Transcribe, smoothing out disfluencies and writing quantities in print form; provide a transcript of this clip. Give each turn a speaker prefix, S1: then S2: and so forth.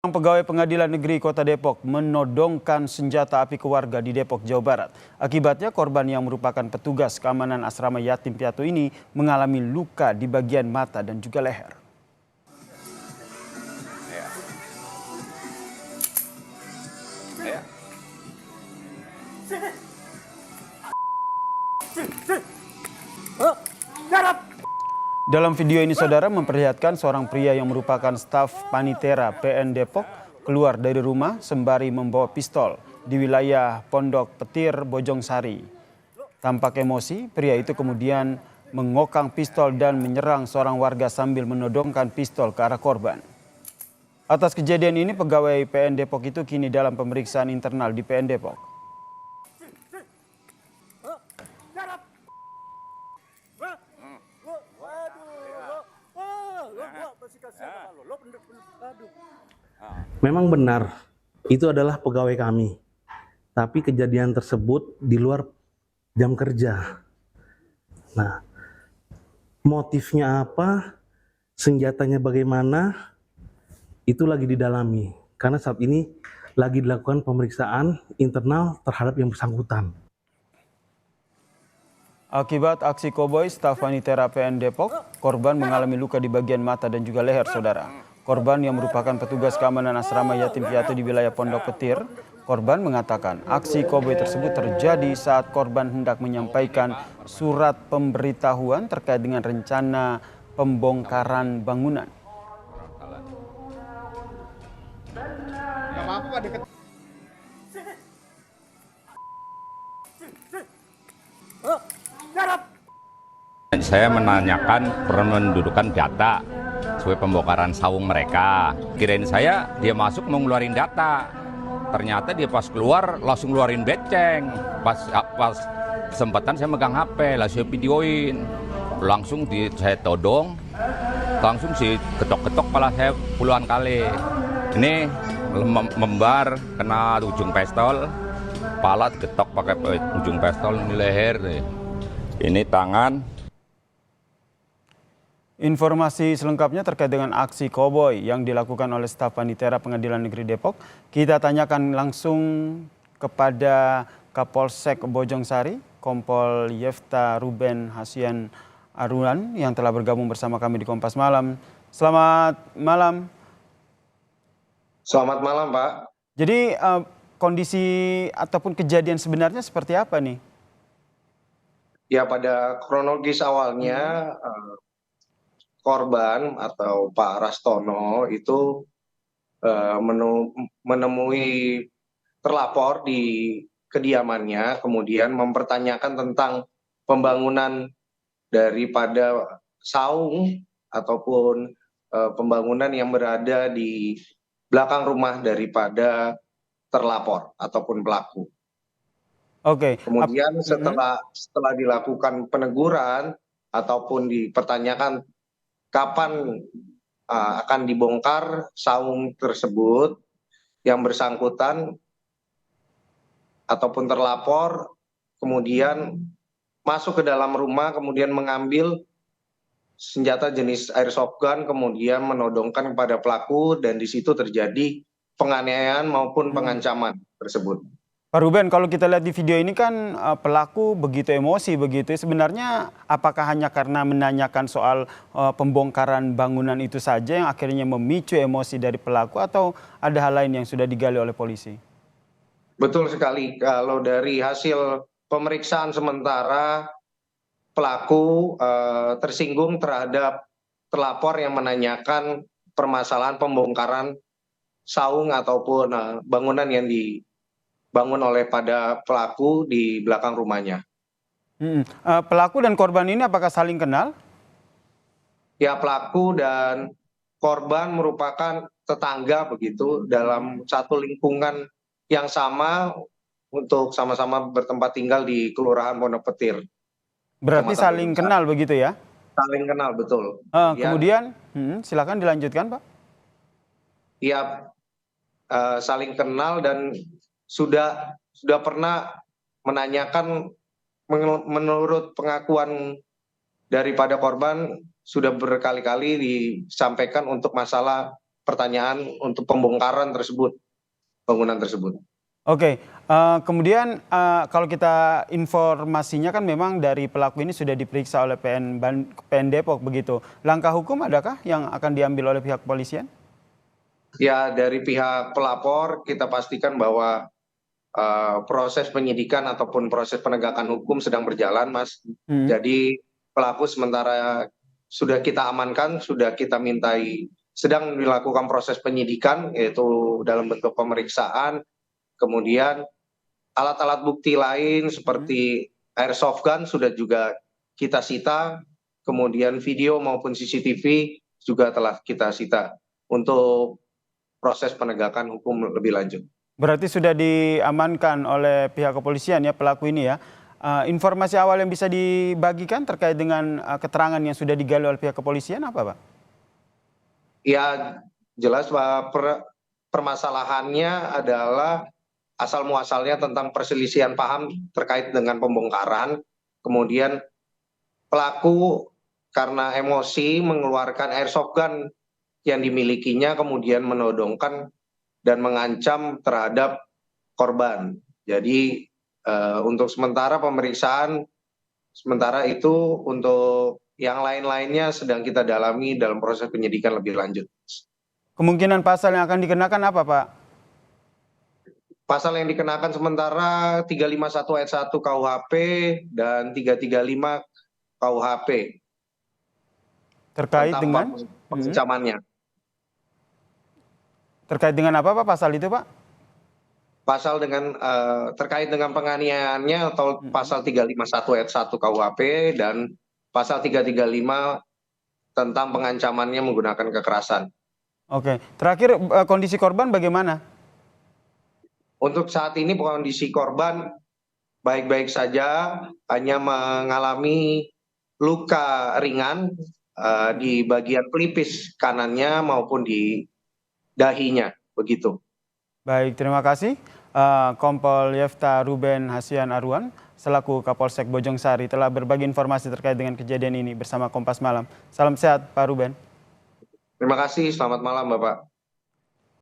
S1: Pegawai Pengadilan Negeri Kota Depok menodongkan senjata api ke warga di Depok, Jawa Barat. Akibatnya korban yang merupakan petugas keamanan asrama yatim piatu ini mengalami luka di bagian mata dan juga leher. Dalam video ini saudara memperlihatkan seorang pria yang merupakan staf Panitera PN Depok keluar dari rumah sembari membawa pistol di wilayah Pondok Petir, Bojong Sari. Tampak emosi, pria itu kemudian mengokang pistol dan menyerang seorang warga sambil menodongkan pistol ke arah korban. Atas kejadian ini pegawai PN Depok itu kini dalam pemeriksaan internal di PN Depok.
S2: Memang benar, itu adalah pegawai kami. Tapi kejadian tersebut di luar jam kerja. Nah, motifnya apa, senjatanya bagaimana, itu lagi didalami. Karena saat ini lagi dilakukan pemeriksaan internal terhadap yang bersangkutan.
S1: Akibat aksi koboi staf Panitera PN Depok, korban mengalami luka di bagian mata dan juga leher saudara. Korban yang merupakan petugas keamanan asrama yatim piatu di wilayah Pondok Petir, korban mengatakan aksi koboi tersebut terjadi saat korban hendak menyampaikan surat pemberitahuan terkait dengan rencana pembongkaran bangunan.
S3: Saya menanyakan pendudukan data sesuai pembongkaran saung mereka. Kirain saya dia masuk mau ngeluarin data. Ternyata dia pas keluar langsung ngeluarin beceng. Pas kesempatan saya megang HP, langsung saya videoin. Langsung saya todong, langsung sih ketok-ketok kepala saya puluhan kali. Ini membar kena ujung pistol, kepala ketok pakai ujung pistol, ini leher, ini tangan.
S1: Informasi selengkapnya terkait dengan aksi koboi yang dilakukan oleh staf Panitera Pengadilan Negeri Depok, kita tanyakan langsung kepada Kapolsek Bojong Sari, Kompol Yefta Ruben Hasian Arunan yang telah bergabung bersama kami di Kompas Malam. Selamat malam.
S4: Selamat malam, Pak.
S1: Jadi kondisi ataupun kejadian sebenarnya seperti apa nih?
S4: Ya, pada kronologis awalnya korban atau Pak Rastono itu menemui terlapor di kediamannya, kemudian mempertanyakan tentang pembangunan daripada saung ataupun pembangunan yang berada di belakang rumah daripada terlapor ataupun pelaku.
S1: Oke.
S4: Kemudian setelah dilakukan peneguran ataupun dipertanyakan kapan akan dibongkar saung tersebut, yang bersangkutan ataupun terlapor kemudian masuk ke dalam rumah, kemudian mengambil senjata jenis airsoft gun, kemudian menodongkan kepada pelaku, dan di situ terjadi penganiayaan maupun pengancaman tersebut.
S1: Pak Ruben, kalau kita lihat di video ini kan pelaku begitu emosi begitu. Sebenarnya apakah hanya karena menanyakan soal pembongkaran bangunan itu saja yang akhirnya memicu emosi dari pelaku, atau ada hal lain yang sudah digali oleh polisi?
S4: Betul sekali. Kalau dari hasil pemeriksaan sementara, pelaku tersinggung terhadap terlapor yang menanyakan permasalahan pembongkaran saung ataupun bangunan yang dibangun oleh pada pelaku di belakang rumahnya.
S1: Pelaku dan korban ini apakah saling kenal?
S4: Ya, pelaku dan korban merupakan tetangga begitu dalam satu lingkungan yang sama untuk sama-sama bertempat tinggal di Kelurahan Pondok Petir.
S1: Berarti saling kenal begitu ya?
S4: Saling kenal, betul.
S1: Kemudian silakan dilanjutkan, Pak.
S4: Iya, saling kenal dan sudah pernah menanyakan, menurut pengakuan daripada korban sudah berkali-kali disampaikan untuk masalah pertanyaan untuk pembongkaran tersebut, bangunan tersebut.
S1: Oke, kemudian kalau kita informasinya kan memang dari pelaku ini sudah diperiksa oleh PN Depok begitu. Langkah hukum adakah yang akan diambil oleh pihak kepolisian?
S4: Ya, dari pihak pelapor kita pastikan bahwa proses penyidikan ataupun proses penegakan hukum sedang berjalan, Mas.
S1: Hmm.
S4: Jadi pelaku sementara sudah kita amankan, sudah kita mintai, sedang dilakukan proses penyidikan, yaitu dalam bentuk pemeriksaan. Kemudian alat-alat bukti lain seperti airsoft gun sudah juga kita sita, kemudian video maupun CCTV juga telah kita sita untuk proses penegakan hukum lebih lanjut.
S1: Berarti sudah diamankan oleh pihak kepolisian ya pelaku ini ya. Informasi awal yang bisa dibagikan terkait dengan keterangan yang sudah digali oleh pihak kepolisian apa, Pak?
S4: Ya, jelas Pak, permasalahannya adalah asal muasalnya tentang perselisihan paham terkait dengan pembongkaran. Kemudian pelaku karena emosi mengeluarkan airsoft gun yang dimilikinya, kemudian menodongkan dan mengancam terhadap korban. Jadi untuk sementara pemeriksaan, sementara itu untuk yang lain-lainnya sedang kita dalami dalam proses penyidikan lebih lanjut.
S1: Kemungkinan pasal yang akan dikenakan apa, Pak?
S4: Pasal yang dikenakan sementara 351 ayat 1 KUHP dan 335 KUHP.
S1: Terkait
S4: tentang
S1: dengan
S4: pengancamannya.
S1: Terkait dengan apa, Pak, pasal itu, Pak?
S4: Pasal dengan terkait dengan penganiayaannya atau pasal 351 ayat 1 KUHP dan pasal 335 tentang pengancamannya menggunakan kekerasan.
S1: Oke, terakhir kondisi korban bagaimana?
S4: Untuk saat ini kondisi korban baik-baik saja, hanya mengalami luka ringan di bagian pelipis kanannya maupun di dahinya, begitu.
S1: Baik, terima kasih. Kompol Yefta Ruben Hasian Arwan selaku Kapolsek Bojongsari telah berbagi informasi terkait dengan kejadian ini bersama Kompas Malam. Salam sehat, Pak Ruben.
S4: Terima kasih, selamat malam Bapak.